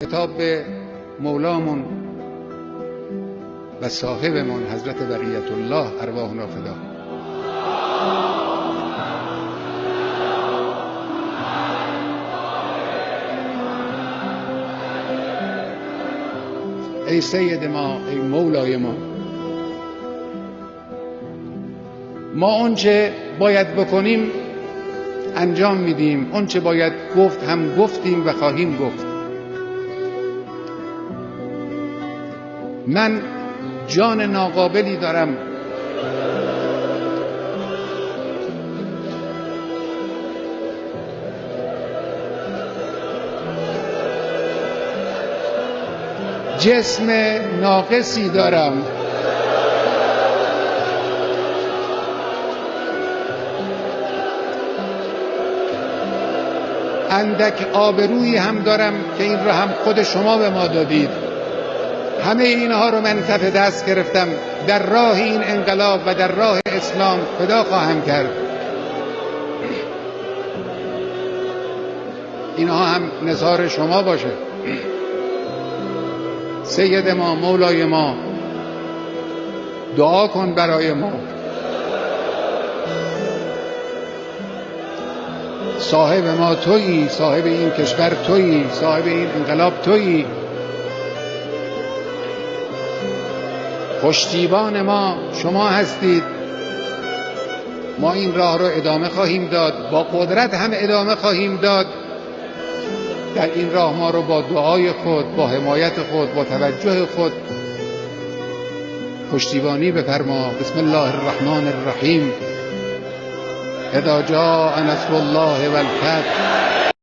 خطاب به مولامون و صاحبمون حضرت بقیت الله ارواحنا فدا. ای سید ما، ای مولای ما آنچه باید بکنیم انجام میدیم، آنچه باید گفت هم گفتیم و خواهیم گفت. من جان ناقابلی دارم جسم ناقصی دارم، اندک آبرویی هم دارم که این را هم خود شما به ما دادید. همه اینها رو من کف دست گرفتم، در راه این انقلاب و در راه اسلام فدا خواهم کرد. اینها هم نثار شما باشه. سید ما، مولای ما، دعا کن برای ما. صاحب ما تویی، صاحب این کشور تویی، صاحب این انقلاب تویی. پشتیبان ما شما هستید. ما این راه رو ادامه خواهیم داد، با قدرت هم ادامه خواهیم داد. در این راه ما رو با دعای خود، با حمایت خود، با توجه خود پشتیبانی بفرما. بسم الله الرحمن الرحیم. اذا جاء نصر الله والفتح